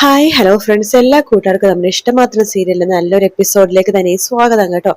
Hi hello friends, എല്ലാ കൂട്ടുകാർക്കും നമ്മുടെ ഇഷ്ടമാത്രം സീരിയലിൽ നല്ലൊരു എപ്പിസോഡിലേക്ക് തന്നെ സ്വാഗതം കേട്ടോ.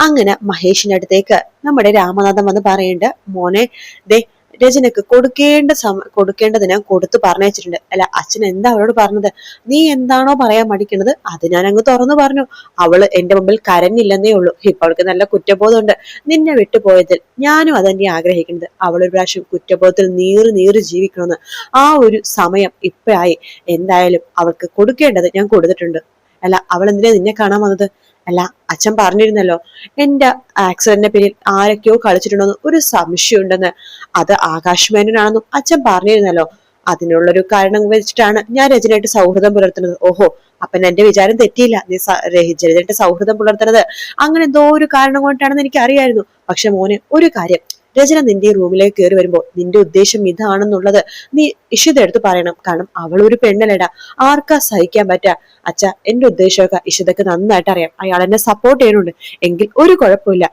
അങ്ങനെ മഹേഷിന്റെ അടുത്തേക്ക് നമ്മുടെ രാമനാഥൻ വന്ന് പറയേണ്ട, മോനെ ദേ രചനക്ക് കൊടുക്കേണ്ടത് ഞാൻ കൊടുത്തു പറഞ്ഞിട്ടുണ്ട്. അല്ല, അച്ഛൻ എന്താ അവളോട് പറഞ്ഞത്? നീ എന്താണോ പറയാൻ മടിക്കണത് അത് ഞാൻ അങ്ങ് തുറന്നു പറഞ്ഞു. അവള് എന്റെ മുമ്പിൽ കരഞ്ഞില്ലെന്നേ ഉള്ളൂ. ഇപ്പൊ അവൾക്ക് നല്ല കുറ്റബോധമുണ്ട്. നിന്നെ വിട്ടുപോയതിൽ ഞാനും അതന്നെ ആഗ്രഹിക്കുന്നത്. അവളൊരു പ്രാവശ്യം കുറ്റബോധത്തിൽ നീറി നീറി ജീവിക്കണമെന്ന്. ആ ഒരു സമയം ഇപ്പഴായി. എന്തായാലും അവൾക്ക് കൊടുക്കേണ്ടത് ഞാൻ കൊടുത്തിട്ടുണ്ട്. അല്ല, അവൾ എന്തിനാ നിന്നെ കാണാൻ വന്നത്? അല്ല, അച്ഛൻ പറഞ്ഞിരുന്നല്ലോ എന്റെ ആക്സിഡന്റിന്റെ പേരിൽ ആരൊക്കെയോ കളിച്ചിട്ടുണ്ടെന്ന് ഒരു സംശയം ഉണ്ടെന്ന്. അത് ആകാശ് മേനോനാണെന്നും അച്ഛൻ പറഞ്ഞിരുന്നല്ലോ. അതിനുള്ളൊരു കാരണം വെച്ചിട്ടാണ് ഞാൻ രചനയായിട്ട് സൗഹൃദം പുലർത്തുന്നത്. ഓഹോ, അപ്പൊ എന്റെ വിചാരം തെറ്റിയില്ല. നീ രചനയായിട്ട് സൗഹൃദം പുലർത്തുന്നത് അങ്ങനെ എന്തോ ഒരു കാരണം കൊണ്ടാണെന്ന് എനിക്ക് അറിയായിരുന്നു. പക്ഷെ മോനെ, ഒരു കാര്യം, രചന നിന്റെ റൂമിലേക്ക് കയറി വരുമ്പോ നിന്റെ ഉദ്ദേശം ഇതാണെന്നുള്ളത് നീ ഇഷിത എടുത്ത് പറയണം. കാരണം അവൾ ഒരു പെണ്ണല്ലേടാ, ആർക്കാ സഹിക്കാൻ പറ്റാ? അച്ഛ, എന്റെ ഉദ്ദേശമൊക്കെ ഇഷിതക്ക് നന്നായിട്ട് അറിയാം. അയാൾ എന്നെ സപ്പോർട്ട് ചെയ്യുന്നുണ്ട്. എങ്കിൽ ഒരു കുഴപ്പമില്ല.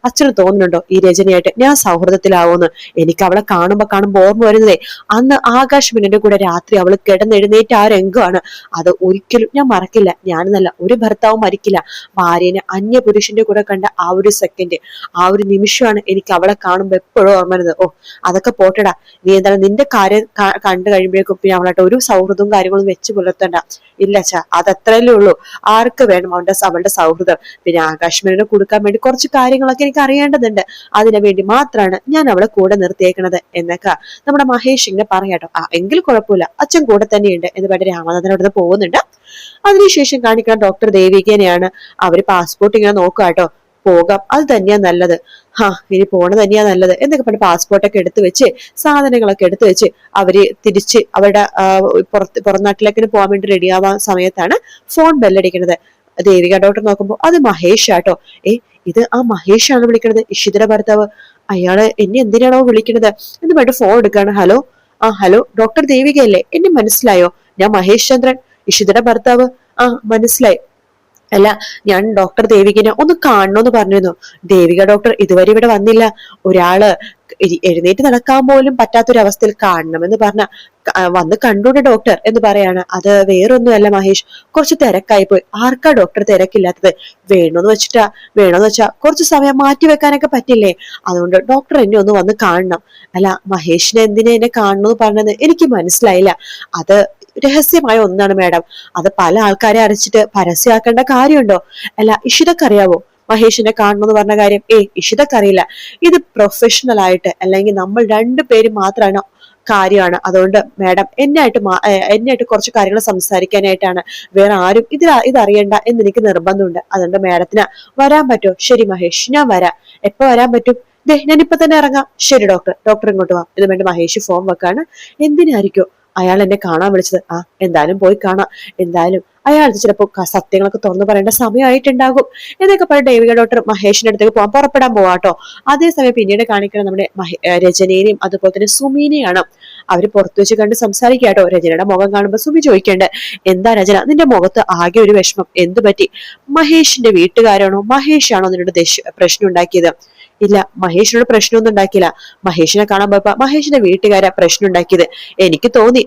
അച്ഛന് തോന്നുന്നുണ്ടോ ഈ രചനയായിട്ട് ഞാൻ സൗഹൃദത്തിലാവുമെന്ന്? എനിക്ക് അവളെ കാണുമ്പോ ഓർമ്മ വരുന്നതേ, അന്ന് ആകാശ് മിനിന്റെ കൂടെ രാത്രി അവള് കിടന്നെഴുന്നേറ്റ് ആ രംഗമാണ്. അത് ഒരിക്കലും ഞാൻ മറക്കില്ല. ഞാനെന്നല്ല, ഒരു ഭർത്താവും മരിക്കില്ല. ഭാര്യനെ അന്യ പുരുഷന്റെ കൂടെ കണ്ട ആ ഒരു സെക്കൻഡ്, ആ ഒരു നിമിഷമാണ് എനിക്ക് അവളെ കാണുമ്പോ എപ്പോഴും ഓർമ്മ വരുന്നത്. ഓ, അതൊക്കെ പോട്ടടാ. നീ എന്താണ് നിന്റെ കാര്യം കണ്ടു കഴിയുമ്പോഴേക്കും പിന്നെ അവളായിട്ട് ഒരു സൗഹൃദവും കാര്യങ്ങളും വെച്ച് പുലർത്തണ്ട. ഇല്ല അച്ഛാ, അതത്രയല്ലേ ഉള്ളൂ. ആർക്ക് വേണം അവളുടെ സൗഹൃദം? പിന്നെ ആകാശ്മീരിനെ കൊടുക്കാൻ വേണ്ടി കുറച്ച് കാര്യങ്ങളൊക്കെ എനിക്ക് അറിയേണ്ടതുണ്ട്. അതിനു വേണ്ടി മാത്രമാണ് ഞാൻ അവളെ കൂടെ നിർത്തിയേക്കണത് എന്നൊക്കെ നമ്മുടെ മഹേഷ് ഇങ്ങനെ പറയാട്ടോ. എങ്കിൽ കുഴപ്പമില്ല, അച്ഛൻ കൂടെ തന്നെയുണ്ട് എന്ന് പറഞ്ഞ് രാമനാഥനോട് പോകുന്നുണ്ട്. അതിനുശേഷം കാണിക്കുന്ന ഡോക്ടർ ദേവികേനെയാണ്. അവര് പാസ്പോർട്ട് ഇങ്ങനെ നോക്കാട്ടോ. പോകാം, അത് തന്നെയാ നല്ലത്. ഇനി പോണ തന്നെയാ നല്ലത് എന്നൊക്കെ പറഞ്ഞ് പാസ്പോർട്ടൊക്കെ എടുത്തു വെച്ച് സാധനങ്ങളൊക്കെ എടുത്തു വെച്ച് അവര് തിരിച്ച് അവരുടെ പുറംനാട്ടിലേക്ക് പോകാൻ വേണ്ടി റെഡിയാവാൻ സമയത്താണ് ഫോൺ ബെല്ലടിക്കുന്നത്. ദേവിക ഡോക്ടർ നോക്കുമ്പോ അത് മഹേഷ് ആട്ടോ. ഇത് ആ മഹേഷാണ് വിളിക്കണത്, ഇഷിതയുടെ ഭർത്താവ്. അയാള് എന്നെ എന്തിനാണോ വിളിക്കണത് എന്ന് പറഞ്ഞിട്ട് ഫോൺ എടുക്കാണ്. ഹലോ, ഹലോ, ഡോക്ടർ ദേവികയല്ലേ? എന്നെ മനസ്സിലായോ? ഞാൻ മഹേഷ് ചന്ദ്രൻ, ഇഷിതയുടെ ഭർത്താവ്. മനസ്സിലായി. അല്ല, ഞാൻ ഡോക്ടർ ദേവികനെ ഒന്ന് കാണണോന്ന് പറഞ്ഞിരുന്നു. ദേവിക ഡോക്ടർ ഇതുവരെ ഇവിടെ വന്നില്ല. ഒരാള് എഴുന്നേറ്റ് നടക്കാൻ പോലും പറ്റാത്തൊരവസ്ഥയിൽ കാണണമെന്ന് പറഞ്ഞ വന്ന് കണ്ടൂടെ ഡോക്ടർ എന്ന് പറയാണ്. അത് വേറൊന്നുമല്ല മഹേഷ്, കുറച്ച് തിരക്കായി പോയി. ആർക്കാ ഡോക്ടർ തിരക്കില്ലാത്തത്? വേണോന്ന് വെച്ചാ കുറച്ച് സമയം മാറ്റി വെക്കാനൊക്കെ പറ്റില്ലേ? അതുകൊണ്ട് ഡോക്ടർ എന്നെ ഒന്ന് വന്ന് കാണണം. അല്ല, മഹേഷിനെ എന്തിനാ എന്നെ കാണണമെന്ന് പറഞ്ഞത് എനിക്ക് മനസ്സിലായില്ല. അത് രഹസ്യമായ ഒന്നാണ് മാഡം. അത് പല ആൾക്കാരെ അരച്ചിട്ട് പരസ്യമാക്കേണ്ട കാര്യമുണ്ടോ? അല്ല, ഇഷിതക്കറിയാവോ മഹേഷിനെ കാണണമെന്ന് പറഞ്ഞ കാര്യം? ഇഷിതക്കറിയില്ല. ഇത് പ്രൊഫഷണൽ ആയിട്ട്, അല്ലെങ്കിൽ നമ്മൾ രണ്ടുപേരും മാത്രമാണ് കാര്യമാണ്. അതുകൊണ്ട് മാഡം എന്നെയായിട്ട് കുറച്ച് കാര്യങ്ങൾ സംസാരിക്കാനായിട്ടാണ്. വേറെ ആരും ഇതറിയണ്ട എന്ന് എനിക്ക് നിർബന്ധമുണ്ട്. അതുകൊണ്ട് മാഡത്തിന് വരാൻ പറ്റുമോ? ശരി മഹേഷ്, ഞാൻ വരാം. എപ്പോ വരാൻ പറ്റും? ഞാനിപ്പോ തന്നെ ഇറങ്ങാം. ശരി ഡോക്ടർ ഇങ്ങോട്ട് വാ. ഇത് വേണ്ടി മഹേഷ് ഫോം വെക്കാണ്. എന്തിനായിരിക്കോ അയാൾ എന്നെ കാണാൻ വിളിച്ചത്? എന്തായാലും പോയി കാണാം. എന്തായാലും അയാൾ ചിലപ്പോ സത്യങ്ങളൊക്കെ തുറന്നു പറയേണ്ട സമയമായിട്ടുണ്ടാകും എന്നൊക്കെ പറഞ്ഞ ദേവിക ഡോക്ടർ മഹേഷിന്റെ അടുത്തേക്ക് പുറപ്പെടാൻ പോവാട്ടോ. അതേസമയം പിന്നീട് കാണിക്കണം നമ്മുടെ രചനേനെയും അതുപോലെ തന്നെ സുമീനെയാണ്. അവര് പുറത്തു വെച്ച് കണ്ട് സംസാരിക്കാട്ടോ. രചനയുടെ മുഖം കാണുമ്പോ സുമി ചോദിക്കേണ്ട, എന്താ രചന, നിന്റെ മുഖത്ത് ആകെ ഒരു വിഷമം, എന്തു പറ്റി? മഹേഷിന്റെ വീട്ടുകാരാണോ മഹേഷാണോ നിന്നോട് പ്രശ്നം ഉണ്ടാക്കിയത്? ഇല്ല, മഹേഷിനോട് പ്രശ്നമൊന്നും ഉണ്ടാക്കിയില്ല. മഹേഷിനെ കാണാൻ പോയപ്പോ മഹേഷിന്റെ വീട്ടുകാരാ പ്രശ്നം ഉണ്ടാക്കിയത്. എനിക്ക് തോന്നി,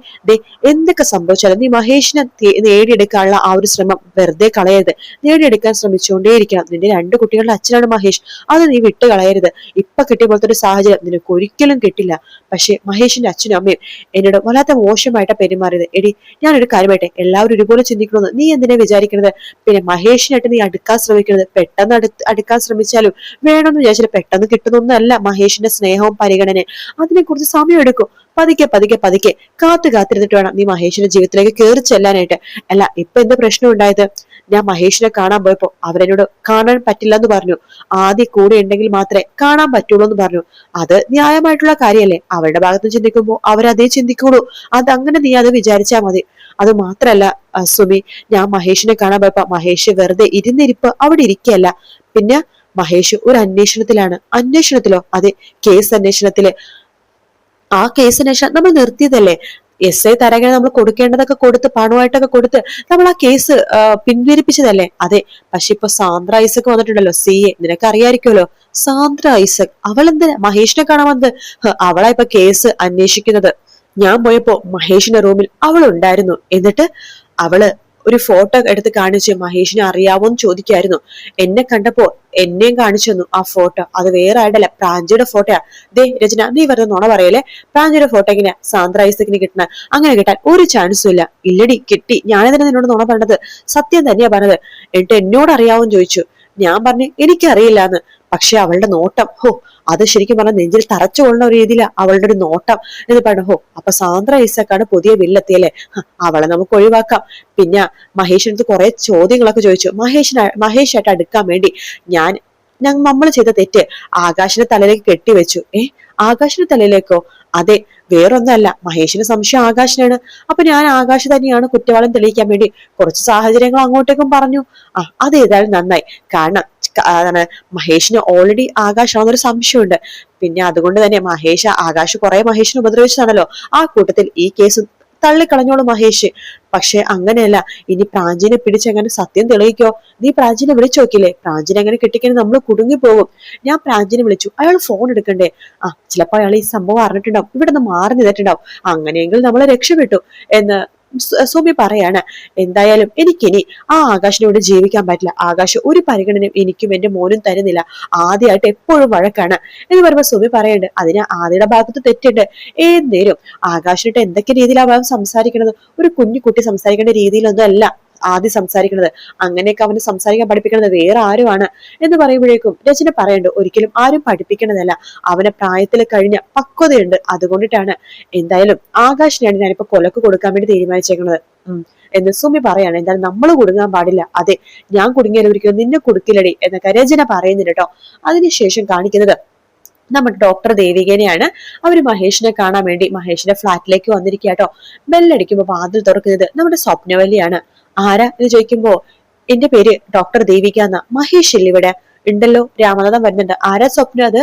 എന്തൊക്കെ സംഭവിച്ചാലും നീ മഹേഷിനെ നേടിയെടുക്കാനുള്ള ആ ഒരു ശ്രമം വെറുതെ കളയരുത്. നേടിയെടുക്കാൻ ശ്രമിച്ചുകൊണ്ടേയിരിക്കണം. നിന്റെ 2 കുട്ടികളുടെ അച്ഛനാണ് മഹേഷ്. അത് നീ വിട്ട് കളയരുത്. ഇപ്പൊ കിട്ടിയ പോലത്തെ ഒരു സാഹചര്യം നിനക്ക് ഒരിക്കലും കിട്ടില്ല. പക്ഷെ മഹേഷിന്റെ അച്ഛനും അമ്മയും എന്നോട് വല്ലാത്ത മോശമായിട്ടാ പെരുമാറിയത്. ഞാനൊരു കാര്യമായിട്ടെ, എല്ലാവരും ഒരുപോലെ ചിന്തിക്കണമെന്ന് നീ എന്തിനാ വിചാരിക്കണത്? പിന്നെ മഹേഷിനായിട്ട് നീ അടുക്കാൻ ശ്രമിക്കണത്. പെട്ടെന്ന് അടുക്കാൻ ശ്രമിച്ചാലും വേണമെന്ന് വിചാരിച്ചാൽ പെട്ടെന്ന് കിട്ടുന്നൊന്നല്ല മഹേഷിന്റെ സ്നേഹവും പരിഗണനയും. അതിനെക്കുറിച്ച് സമയം എടുക്കും. പതുക്കെ കാത്തിരുന്നിട്ട് വേണം നീ മഹേഷിന്റെ ജീവിതത്തിലേക്ക് കയറി ചെല്ലാനായിട്ട്. അല്ല, ഇപ്പൊ എന്ത് പ്രശ്നം ഉണ്ടായത്? ഞാൻ മഹേഷിനെ കാണാൻ പോയപ്പോ അവരെന്നോട് കാണാൻ പറ്റില്ല എന്ന് പറഞ്ഞു. ആദ്യം കൂടെ ഉണ്ടെങ്കിൽ മാത്രമേ കാണാൻ പറ്റുള്ളൂ എന്ന് പറഞ്ഞു. അത് ന്യായമായിട്ടുള്ള കാര്യമല്ലേ? അവരുടെ ഭാഗത്ത് ചിന്തിക്കുമ്പോൾ അവരതേ ചിന്തിക്കുള്ളൂ. അതങ്ങനെ നീ അത് വിചാരിച്ചാ മതി. അത് മാത്രല്ല സുമി, ഞാൻ മഹേഷിനെ കാണാൻ പോയപ്പോ മഹേഷ് വെറുതെ ഇരുന്നിരിപ്പ് അവിടെ ഇരിക്കല്ല. പിന്നെ മഹേഷ് ഒരു അന്വേഷണത്തിലോ? അതെ, കേസ് അന്വേഷണത്തില്. ആ കേസ് അന്വേഷണം നമ്മൾ നിർത്തിയതല്ലേ? SI തരകനെ നമ്മൾ കൊടുക്കേണ്ടതൊക്കെ കൊടുത്ത് പണമായിട്ടൊക്കെ കൊടുത്ത് നമ്മൾ ആ കേസ് പിൻവലിപ്പിച്ചതല്ലേ? അതെ. പക്ഷെ ഇപ്പൊ സാന്ദ്ര ഐസക് വന്നിട്ടുണ്ടല്ലോ, CA. നിനക്ക് അറിയായിരിക്കുമല്ലോ സാന്ദ്ര ഐസക്. അവളെന്തിനാ മഹേഷിനെ കാണാൻ വന്നത്? അവളാ ഇപ്പൊ കേസ് അന്വേഷിക്കുന്നത്. ഞാൻ പോയപ്പോ മഹേഷിന്റെ റൂമിൽ അവൾ ഉണ്ടായിരുന്നു. എന്നിട്ട് അവള് ഒരു ഫോട്ടോ എടുത്ത് കാണിച്ച് മഹേഷിനെ അറിയാവോന്ന് ചോദിക്കായിരുന്നു. എന്നെ കണ്ടപ്പോ എന്നെയും കാണിച്ചു തന്നു ആ ഫോട്ടോ. അത് വേറെ ആയിട്ടല്ല, പ്രാഞ്ചിയുടെ ഫോട്ടോയാ. ദേ രചന, നീ വെറുതെ നുണ പറയല്ലേ. പ്രാഞ്ചിയുടെ ഫോട്ടോ എങ്ങനെയാ സാന്ദ്ര ഐസക്കിന് കിട്ടണ? അങ്ങനെ കിട്ടാൻ ഒരു ചാൻസും ഇല്ല. ഇല്ലടി, കിട്ടി. ഞാനെതിനെ നിന്നോട് നുണ പറഞ്ഞത്? സത്യം തന്നെയാ പറഞ്ഞത്. എന്നിട്ട് എന്നോട് അറിയാവോന്ന് ചോദിച്ചു. ഞാൻ പറഞ്ഞു എനിക്കറിയില്ലാന്ന്. പക്ഷെ അവളുടെ നോട്ടം, ഹോ, അത് ശരിക്കും പറഞ്ഞ നെഞ്ചിൽ തറച്ചു കൊള്ളുന്ന ഒരു രീതിയിലാ അവളുടെ ഒരു നോട്ടം എന്ന് പറഞ്ഞു. ഹോ, അപ്പൊ സാന്ദ്ര ഐസക്കാണ് പുതിയ വില്ലെത്തിയല്ലേ? അവളെ നമുക്ക് ഒഴിവാക്കാം. പിന്നെ മഹേഷിനടുത്ത് കുറെ ചോദ്യങ്ങളൊക്കെ ചോദിച്ചു. മഹേഷായിട്ട് അടുക്കാൻ വേണ്ടി നമ്മൾ ചെയ്ത തെറ്റ് ആകാശിന്റെ തലയിലേക്ക് കെട്ടിവെച്ചു. ആകാശിന്റെ തലയിലേക്കോ? അതെ, വേറൊന്നല്ല, മഹേഷിന് സംശയം ആകാശിനാണ്. അപ്പൊ ഞാൻ ആകാശ് തന്നെയാണ് കുറ്റവാളി തെളിയിക്കാൻ വേണ്ടി കുറച്ച് സാഹചര്യങ്ങൾ അങ്ങോട്ടേക്കും പറഞ്ഞു. അത് ഏതായാലും നന്നായി. കാരണം മഹേഷിന് ഓൾറെഡി ആകാശാണെന്നൊരു സംശയമുണ്ട്. പിന്നെ അതുകൊണ്ട് തന്നെ ആകാശ് കുറെ മഹേഷിനെ ഉപദ്രവിച്ചതാണല്ലോ. ആ കൂട്ടത്തിൽ ഈ കേസ് തള്ളിക്കളഞ്ഞോളൂ മഹേഷ്. പക്ഷെ അങ്ങനെയല്ല, ഇനി പ്രാഞ്ചിനെ പിടിച്ചെങ്ങനെ സത്യം തെളിയിക്കോ? നീ പ്രാഞ്ചിനെ വിളിച്ചു നോക്കില്ലേ? പ്രാഞ്ചിനെ അങ്ങനെ കെട്ടിക്കാൻ നമ്മൾ കുടുങ്ങിപ്പോകും. ഞാൻ പ്രാഞ്ചിനെ വിളിച്ചു, അയാൾ ഫോൺ എടുക്കണ്ടേ? ചിലപ്പോ അയാൾ ഈ സംഭവം അറിഞ്ഞിട്ടുണ്ടാവും, ഇവിടെ നിന്ന് മാറി നിന്നിട്ടുണ്ടാവും. അങ്ങനെയെങ്കിൽ നമ്മളെ രക്ഷപ്പെട്ടു എന്ന് സുമി പറയാണ്. എന്തായാലും എനിക്കിനി ആ ആകാശിനോട് ജീവിക്കാൻ പറ്റില്ല. ആകാശ് ഒരു പരിഗണനയും എനിക്കും എന്റെ മോനും തരുന്നില്ല. ആദ്യമായിട്ട് എപ്പോഴും വഴക്കാണ് എന്ന് പറയുമ്പോ സുമി പറയുന്നുണ്ട്, അതിന് ആദ്യയുടെ ഭാഗത്ത് തെറ്റുണ്ട്. ഏത് നേരം ആകാശിനിട്ട് എന്തൊക്കെ രീതിയിലാണ് സംസാരിക്കുന്നത്? ഒരു കുഞ്ഞു കുട്ടി സംസാരിക്കേണ്ട രീതിയിലൊന്നും അല്ല ആദ്യം സംസാരിക്കുന്നത്. അങ്ങനെയൊക്കെ അവന് സംസാരിക്കാൻ പഠിപ്പിക്കുന്നത് വേറെ ആരുമാണ് എന്ന് പറയുമ്പോഴേക്കും രചന പറയുന്നുണ്ട്, ഒരിക്കലും ആരും പഠിപ്പിക്കണതല്ല, അവനെ പ്രായത്തിൽ കഴിഞ്ഞ പക്വതയുണ്ട്, അതുകൊണ്ടിട്ടാണ്. എന്തായാലും ആകാശിനെയാണ് ഞാനിപ്പോ കൊലക്ക് കൊടുക്കാൻ വേണ്ടി തീരുമാനിച്ചേക്കുന്നത് എന്ന് സുമി പറയാണ്. എന്തായാലും നമ്മൾ കുടുങ്ങാൻ പാടില്ല. അതെ, ഞാൻ കുടുങ്ങിയാൽ ഒരിക്കലും നിന്നെ കൊടുക്കില്ലടി എന്നൊക്കെ രചന പറയുന്നുണ്ട് കേട്ടോ. അതിനുശേഷം കാണിക്കുന്നത് നമ്മുടെ ഡോക്ടർ ദേവികനെയാണ്. അവര് മഹേഷിനെ കാണാൻ വേണ്ടി മഹേഷിന്റെ ഫ്ലാറ്റിലേക്ക് വന്നിരിക്കുക കേട്ടോ. ബെല്ലടിക്കുമ്പോ വാതിൽ തുറക്കുന്നത് നമ്മുടെ സ്വപ്നവല്ലിയാണ്. ആരാ എന്ന് ചോദിക്കുമ്പോ, എന്റെ പേര് ഡോക്ടർ ദേവിക എന്നാ. മഹേഷ് ഇല്ല ഇവിടെ? ഉണ്ടല്ലോ, രാമനാഥൻ വരുന്നുണ്ട്. ആരാ സ്വപ്നം അത്?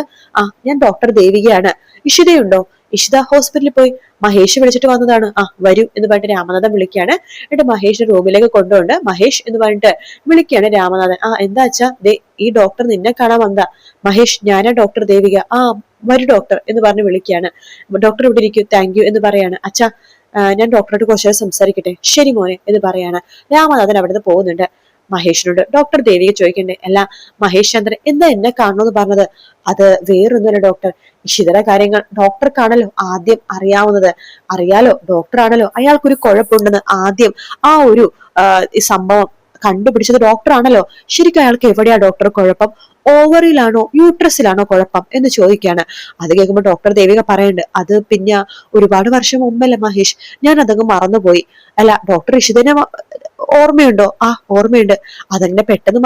ഞാൻ ഡോക്ടർ ദേവികയാണ്. ഇഷിതയുണ്ടോ? ഇഷിത ഹോസ്പിറ്റലിൽ പോയി, മഹേഷ് വിളിച്ചിട്ട് വന്നതാണ്. വരൂ എന്ന് പറഞ്ഞിട്ട് രാമനാഥൻ വിളിക്കുകയാണ്. എന്നിട്ട് മഹേഷിന്റെ റൂമിലേക്ക് കൊണ്ടുപോണ്ട് മഹേഷ് എന്ന് പറഞ്ഞിട്ട് വിളിക്കുകയാണ് രാമനാഥൻ. എന്താ അച്ഛാ? ദേ ഈ ഡോക്ടർ നിന്നെ കാണാൻ വന്നതാ. മഹേഷ്, ഞാനാ ഡോക്ടർ ദേവിക. വരൂ ഡോക്ടർ എന്ന് പറഞ്ഞ് വിളിക്കുകയാണ്. ഡോക്ടർ ഇവിടെ ഇരിക്കും, താങ്ക് യു എന്ന് പറയാണ്. അച്ഛാ, ഞാൻ ഡോക്ടറോട് കുറച്ചു സംസാരിക്കട്ടെ? ശരി മോനെ എന്ന് പറയാണ്. രാമനാഥൻ അവിടുന്ന് പോകുന്നുണ്ട്. മഹേഷിനോട് ഡോക്ടർ ദേവിക ചോദിക്കണ്ടേ, അല്ല മഹേഷ് ചന്ദ്രൻ എന്താ എന്നെ കാണണമെന്ന് പറഞ്ഞത്? അത് വേറൊന്നുമല്ല ഡോക്ടർ, ഇഷിതയുടെ കാര്യങ്ങൾ ഡോക്ടർക്കാണല്ലോ ആദ്യം അറിയാവുന്നത്. അറിയാലോ, ഡോക്ടറാണല്ലോ അയാൾക്കൊരു കുഴപ്പമുണ്ടെന്ന് ആദ്യം ആ ഒരു സംഭവം കണ്ടുപിടിച്ചത് ഡോക്ടറാണല്ലോ. ശരിക്കും അയാൾക്ക് എവിടെയാ ഡോക്ടർ കുഴപ്പം? ഓവറിലാണോ യൂട്രസിലാണോ കുഴപ്പം എന്ന് ചോദിക്കാണ്. അത് കേൾക്കുമ്പോൾ ഡോക്ടർ ദേവിക പറയുന്നുണ്ട്, അത് പിന്നെ ഒരുപാട് വർഷം മുമ്പല്ലേ മഹേഷ്, ഞാൻ അതങ്ങ് മറന്നുപോയി. അല്ല ഡോക്ടർ ഇഷിതനെ ഓർമ്മയുണ്ടോ? ഓർമ്മയുണ്ട്. അതങ്ങനെ പെട്ടെന്ന്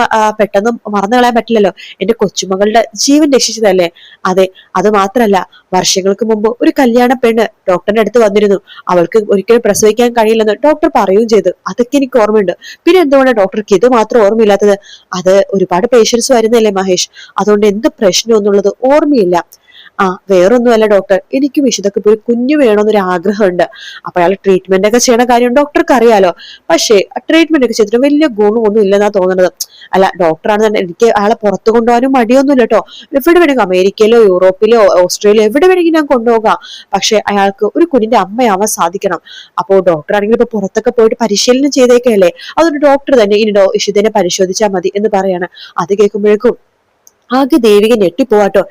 മറന്നു കളയാൻ പറ്റില്ലല്ലോ. എന്റെ കൊച്ചുമകളുടെ ജീവൻ രക്ഷിച്ചതല്ലേ? അതെ, അത് മാത്രല്ല, വർഷങ്ങൾക്ക് മുമ്പ് ഒരു കല്യാണ പെണ്ണ് ഡോക്ടറിന്റെ അടുത്ത് വന്നിരുന്നു. അവൾക്ക് ഒരിക്കലും പ്രസവിക്കാൻ കഴിയില്ലെന്ന് ഡോക്ടർ പറയുകയും ചെയ്തു. അതൊക്കെ എനിക്ക് ഓർമ്മയുണ്ട്. പിന്നെ എന്തുകൊണ്ടാണ് ഡോക്ടർക്ക് ഇത് മാത്രം ഓർമ്മയില്ലാത്തത്? അത് ഒരുപാട് പേഷ്യൻസ് വരുന്നല്ലേ മഹേഷ്, അതുകൊണ്ട് എന്ത് പ്രശ്നം എന്നുള്ളത് ഓർമ്മയില്ല. വേറൊന്നുമല്ല ഡോക്ടർ, എനിക്കും ഇഷിതക്ക് ഒരു കുഞ്ഞു വേണമെന്നൊരു ആഗ്രഹമുണ്ട്. അപ്പൊ അയാൾ ട്രീറ്റ്മെന്റ് ഒക്കെ ചെയ്യണ കാര്യം ഡോക്ടർക്ക് അറിയാലോ. പക്ഷേ ട്രീറ്റ്മെന്റ് ഒക്കെ ചെയ്തിട്ട് വലിയ ഗുണമൊന്നും ഇല്ലെന്നാ തോന്നുന്നത്. അല്ല ഡോക്ടറാണ് തന്നെ, എനിക്ക് അയാളെ പുറത്തു കൊണ്ടുപോകാനും മടിയൊന്നുമില്ല കേട്ടോ. എവിടെ വേണമെങ്കിൽ അമേരിക്കയിലോ യൂറോപ്പിലോ ഓസ്ട്രേലിയയോ എവിടെ വേണമെങ്കിൽ ഞാൻ കൊണ്ടുപോകാം. പക്ഷെ അയാൾക്ക് ഒരു കുഞ്ഞിന്റെ അമ്മയാവാൻ സാധിക്കണം. അപ്പോ ഡോക്ടർ ആണെങ്കിൽ ഇപ്പൊ പുറത്തൊക്കെ പോയിട്ട് പരിശീലനം ചെയ്തേക്കല്ലേ, അതുകൊണ്ട് ഡോക്ടർ തന്നെ ഇനി ഇഷിതനെ പരിശോധിച്ചാൽ മതി എന്ന് പറയാണ്. അത് കേൾക്കുമ്പോഴേക്കും ആകെ ദേവിക ഞെട്ടിപ്പോവാട്ടോ.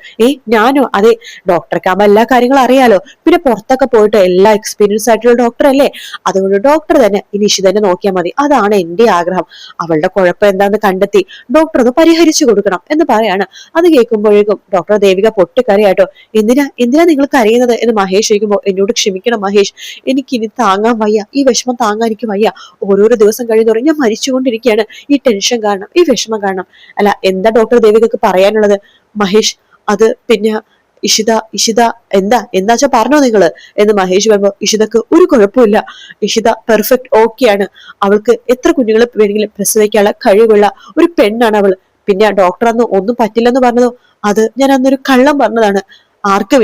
ഞാനോ? അതെ, ഡോക്ടർക്കാകുമ്പോ എല്ലാ കാര്യങ്ങളും അറിയാലോ. പിന്നെ പുറത്തൊക്കെ പോയിട്ട് എല്ലാ എക്സ്പീരിയൻസ് ആയിട്ടുള്ള ഡോക്ടർ അല്ലേ, അതുകൊണ്ട് ഡോക്ടർ തന്നെ ഇനി ഇഷിതനെ നോക്കിയാൽ മതി. അതാണ് എന്റെ ആഗ്രഹം. അവളുടെ കുഴപ്പം എന്താന്ന് കണ്ടെത്തി ഡോക്ടർ ഒന്ന് പരിഹരിച്ചു കൊടുക്കണം എന്ന് പറയാണ്. അത് കേൾക്കുമ്പോഴേക്കും ഡോക്ടർ ദേവിക പൊട്ടിക്കറിയാട്ടോ. എന്തിനാ നിങ്ങൾ കരയുന്നത് എന്ന് മഹേഷ് ചോദിക്കുമ്പോ, എന്നോട് ക്ഷമിക്കണം മഹേഷ്, എനിക്കിനി താങ്ങാൻ വയ്യ, ഈ വിഷമം താങ്ങാൻ എനിക്ക് വയ്യ. ഓരോരോ ദിവസം കഴിയുന്നതോറും ഞാൻ മരിച്ചുകൊണ്ടിരിക്കുകയാണ് ഈ ടെൻഷൻ കാരണം, ഈ വിഷമം കാരണം. അല്ല എന്താ ഡോക്ടർ ദേവികക്ക് പറയാനുള്ളത്? മഹേഷ്, അത് പിന്നെ ഇഷിത എന്താച്ചാ പറഞ്ഞോ നിങ്ങള് എന്ന് മഹേഷ് പറയുമ്പോ, ഇഷിതക്ക് ഒരു കുഴപ്പമില്ല, ഇഷിത പെർഫെക്റ്റ് ഓക്കെയാണ്. അവൾക്ക് എത്ര കുഞ്ഞുങ്ങൾ വേണമെങ്കിലും പ്രസവിക്കാനുള്ള കഴിവുള്ള ഒരു പെണ്ണാണ് അവള്. പിന്നെ ഡോക്ടർ അന്ന് ഒന്നും പറ്റില്ലെന്ന് പറഞ്ഞതോ, അത് ഞാൻ അന്നൊരു കള്ളം പറഞ്ഞതാണ്. ആർക്ക്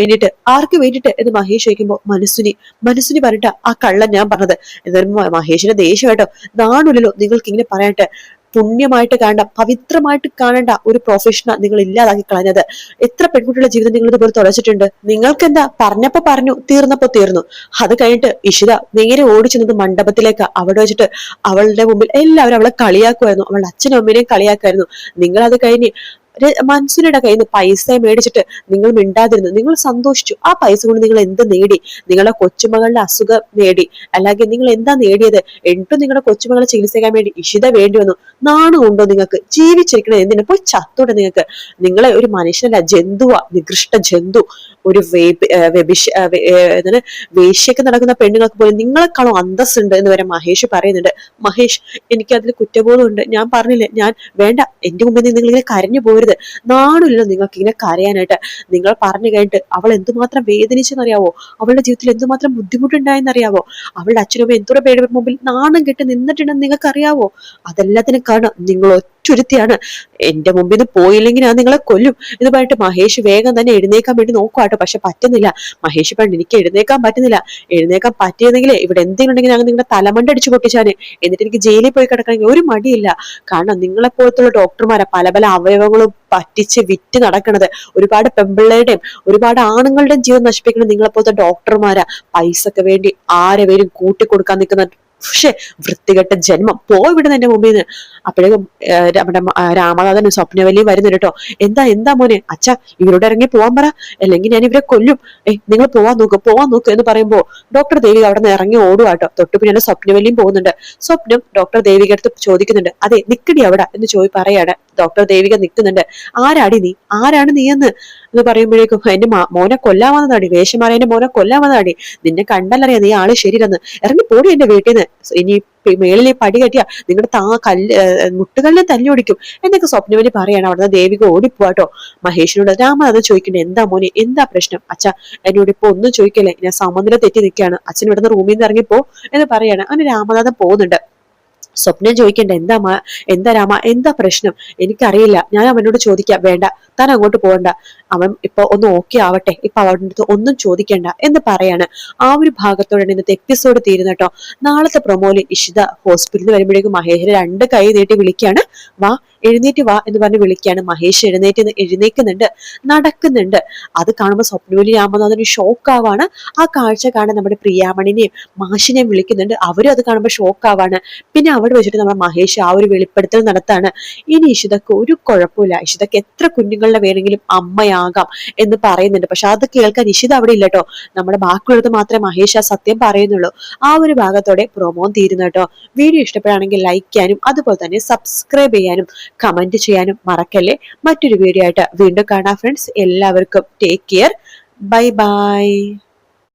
വേണ്ടിട്ട് എന്ന് മഹേഷ് ചോദിക്കുമ്പോ, മനസ്സിനി പറഞ്ഞിട്ട് ആ കള്ളം ഞാൻ പറഞ്ഞത്. എന്നാലും മഹേഷിന്റെ ദേഷ്യം കേട്ടോ, നാണില്ലല്ലോ നിങ്ങൾക്ക് ഇങ്ങനെ പറയാനായിട്ട്. പുണ്യമായിട്ട് കാണേണ്ട, പവിത്രമായിട്ട് കാണേണ്ട ഒരു പ്രൊഫഷനാ നിങ്ങൾ ഇല്ലാതാക്കി കളഞ്ഞത്. എത്ര പെൺകുട്ടികളുടെ ജീവിതം നിങ്ങൾ ഇതുപോലെ തുളച്ചിട്ടുണ്ട്. നിങ്ങൾക്ക് എന്താ, പറഞ്ഞപ്പോ പറഞ്ഞു, തീർന്നപ്പോ തീർന്നു. അത് കഴിഞ്ഞിട്ട് ഇഷിത നേരെ ഓടിച്ചെന്നത് മണ്ഡപത്തിലേക്ക്. അവിടെ വെച്ചിട്ട് അവളുടെ മുമ്പിൽ എല്ലാവരും അവളെ കളിയാക്കുമായിരുന്നു, അവളുടെ അച്ഛനും അമ്മേനെയും കളിയാക്കുമായിരുന്നു. നിങ്ങൾ അത് കഴിഞ്ഞ് മൻസൂരിയുടെ കയ്യിൽ നിന്ന് പൈസ മേടിച്ചിട്ട് നിങ്ങൾ മിണ്ടാതിരുന്നു, നിങ്ങൾ സന്തോഷിച്ചു. ആ പൈസ കൊണ്ട് നിങ്ങൾ എന്ത് നേടി? നിങ്ങളെ കൊച്ചുമകളുടെ അസുഖം നേടി, അല്ലെങ്കിൽ നിങ്ങൾ എന്താ നേടിയത്? എന്നിട്ടും നിങ്ങളുടെ കൊച്ചുമകളെ ചികിത്സിക്കാൻ വേണ്ടി ഇഷിത വേണ്ടി വന്നു. നാണുണ്ടോ നിങ്ങൾക്ക്? ജീവിച്ചിരിക്കണത് എന്തിനാ? പോയി ചത്തോടെ നിങ്ങൾക്ക്. നിങ്ങളെ ഒരു മനുഷ്യനല്ല, ജന്തുവാ, നികൃഷ്ട ജന്തു. ഒരു വേശ്യക്ക് നടക്കുന്ന പെണ്ണുങ്ങൾക്ക് പോലും നിങ്ങളെക്കാളും അന്തസ്സുണ്ട് എന്ന് വരെ മഹേഷ് പറയുന്നുണ്ട്. മഹേഷ്, എനിക്ക് അതിൽ കുറ്റബോധമുണ്ട്. ഞാൻ പറഞ്ഞില്ലേ, ഞാൻ വേണ്ട, എന്റെ മുമ്പിൽ നിന്ന് നിങ്ങൾ ഇങ്ങനെ കരഞ്ഞു പോരുത്. നാണില്ല നിങ്ങൾക്ക് ഇങ്ങനെ കരയാനായിട്ട്. നിങ്ങൾ പറഞ്ഞു കഴിഞ്ഞിട്ട് അവൾ എന്തുമാത്രം വേദനിച്ചെന്നറിയാവോ? അവളുടെ ജീവിതത്തിൽ എന്തുമാത്രം ബുദ്ധിമുട്ടുണ്ടായെന്നറിയാവോ? അവളുടെ അച്ഛനും എന്തോടെ പേരുടെ മുമ്പിൽ നാണം കെട്ട് നിന്നിട്ടുണ്ടെന്ന് നിങ്ങൾക്ക് അറിയാവോ? അതെല്ലാത്തിനും കാരണം നിങ്ങൾ ഒറ്റൊരുത്തിയാണ്. എന്റെ മുമ്പിൽ നിന്ന് പോയില്ലെങ്കിൽ ഞാൻ നിങ്ങളെ കൊല്ലും എന്ന് പറഞ്ഞിട്ട് മഹേഷ് വേഗം തന്നെ എഴുന്നേക്കാൻ വേണ്ടി നോക്കുവാട്ടോ. പക്ഷെ പറ്റുന്നില്ല. മഹേഷ് പറഞ്ഞു, എനിക്ക് എഴുന്നേക്കാൻ പറ്റുന്നില്ല. എഴുന്നേക്കാൻ പറ്റിയെന്നെങ്കിലേ ഇവിടെ എന്തെങ്കിലും ഉണ്ടെങ്കിൽ ഞങ്ങൾ നിങ്ങളുടെ തലമണ്ട അടിച്ചു പൊട്ടിച്ചാന്, എന്നിട്ട് എനിക്ക് ജയിലിൽ പോയി കിടക്കണമെങ്കിൽ ഒരു മടിയില്ല. കാരണം നിങ്ങളെപ്പോലത്തുള്ള ഡോക്ടർമാരെ പല പല അവയവങ്ങളും പറ്റിച്ച് വിറ്റ് നടക്കണത്. ഒരുപാട് പെമ്പിള്ളേരുടെയും ഒരുപാട് ആണുങ്ങളുടെയും ജീവൻ നശിപ്പിക്കുന്ന നിങ്ങളെപ്പോലത്തെ ഡോക്ടർമാരാ. പൈസക്ക് വേണ്ടി ആരെ പേരും കൂട്ടിക്കൊടുക്കാൻ നിൽക്കുന്ന പക്ഷെ വൃത്തികെട്ട ജന്മം, പോയി വിടുന്ന എന്റെ മുമ്പിൽ നിന്ന്. അപ്പോഴേക്കും നമ്മുടെ രാമനാഥനും സ്വപ്നവല്ലിയും വരുന്നുണ്ട് കേട്ടോ. എന്താ മോനെ? അച്ഛ, ഇവരോട് ഇറങ്ങി പോവാൻ പറ, അല്ലെങ്കിൽ ഞാൻ ഇവരെ കൊല്ലും. നിങ്ങൾ പോവാൻ നോക്ക് എന്ന് പറയുമ്പോ ഡോക്ടർ ദേവിക അവിടെ നിന്ന് ഇറങ്ങി ഓടുവാട്ടോ. തൊട്ടു പിന്നാലെ സ്വപ്നവല്ലിയും പോകുന്നുണ്ട്. സ്വപ്നം ഡോക്ടർ ദേവിക അടുത്ത് ചോദിക്കുന്നുണ്ട്, അതെ നിക്കടി അവിടെ എന്ന് പറയാണ്. ഡോക്ടർ ദേവിക നിൽക്കുന്നുണ്ട്. ആരാണ് നീ എന്ന് പറയുമ്പോഴേക്കും എന്റെ മോനെ കൊല്ലാൻ വന്നതാടി, വേഷം മാറി എന്റെ മോനെ കൊല്ലാൻ വന്നതാടി, നിന്നെ കണ്ടല്ലറിയാം നീ ആള് ശരിയില്ലെന്ന്, ഇറങ്ങി പോടി എന്റെ വീട്ടിൽ നിന്ന്, ഇനി മേളിലെ പടി കെട്ടിയാ നിങ്ങളുടെ മുട്ടുകളിലെ തല്ലി ഓടിക്കും എന്നൊക്കെ സ്വപ്നവലി പറയാണ്. അവിടുന്ന് ദേവിക ഓടിപ്പോവാട്ടോ. മഹേഷിനോട് രാമനാഥൻ ചോദിക്കണ്ടേ, എന്താ മോനെ, എന്താ പ്രശ്നം? അച്ഛ, എന്നോട് ഇപ്പൊ ഒന്നും ചോദിക്കല്ലേ, ഞാൻ സമനില തെറ്റി നിൽക്കുകയാണ്, അച്ഛൻ ഇവിടുന്ന് റൂമിൽ നിന്ന് ഇറങ്ങിപ്പോ എന്ന് പറയാണ്. അങ്ങനെ രാമനാഥൻ പോകുന്നുണ്ട്. സ്വപ്നം ചോദിക്കണ്ട, എന്താ രാമ, എന്താ പ്രശ്നം? എനിക്കറിയില്ല, ഞാൻ അവനോട് ചോദിക്കാം. വേണ്ട, താൻ അങ്ങോട്ട് പോകണ്ട, അവൻ ഇപ്പൊ ഒന്ന് ഓക്കെ ആവട്ടെ, ഇപ്പൊ അവരുടെ അടുത്ത് ഒന്നും ചോദിക്കണ്ട എന്ന് പറയാണ്. ആ ഒരു ഭാഗത്തോടെ ഇന്നത്തെ എപ്പിസോഡ് തീരുന്ന കേട്ടോ. നാളത്തെ പ്രൊമോയിൽ ഇഷിത ഹോസ്പിറ്റലിൽ വരുമ്പോഴേക്കും മഹേഷിനെ 2 കൈ നീട്ടി വിളിക്കാണ്. വാ, എഴുന്നേറ്റ് വാ എന്ന് പറഞ്ഞ് വിളിക്കാണ്. മഹേഷ് എഴുന്നേക്കുന്നുണ്ട്, നടക്കുന്നുണ്ട്. അത് കാണുമ്പോൾ സ്വപ്നവലി രാമനാഥന് ഷോക്ക് ആവാണ്. ആ കാഴ്ച കാണാൻ നമ്മുടെ പ്രിയാമണിനെയും മാഷിനെയും വിളിക്കുന്നുണ്ട്. അവരും അത് കാണുമ്പോൾ ഷോക്ക് ആവാണ്. പിന്നെ അവിടെ വെച്ചിട്ട് നമ്മുടെ മഹേഷ് ആ ഒരു വെളിപ്പെടുത്തൽ നടത്താണ്. ഇനി ഇഷിതക്ക് ഒരു കുഴപ്പമില്ല, ഇഷിതക്ക് എത്ര കുഞ്ഞുങ്ങളുടെ വേണമെങ്കിലും അമ്മയാകാം എന്ന് പറയുന്നുണ്ട്. പക്ഷെ അത് കേൾക്കാൻ ഇഷിത അവിടെ ഇല്ല കേട്ടോ. നമ്മുടെ ബാക്കിയുള്ളത് മാത്രമേ മഹേഷ് ആ സത്യം പറയുന്നുള്ളൂ. ആ ഒരു ഭാഗത്തോടെ പ്രൊമോ തീരുന്നു കേട്ടോ. വീഡിയോ ഇഷ്ടപ്പെടുകയാണെങ്കിൽ ലൈക്ക് ചെയ്യാനും അതുപോലെ തന്നെ സബ്സ്ക്രൈബ് ചെയ്യാനും കമന്റ് ചെയ്യാനും മറക്കല്ലേ. മറ്റൊരു വീഡിയോ ആയിട്ട് വീണ്ടും കാണാം ഫ്രണ്ട്സ്. എല്ലാവർക്കും ടേക്ക് കെയർ, ബൈ ബൈ.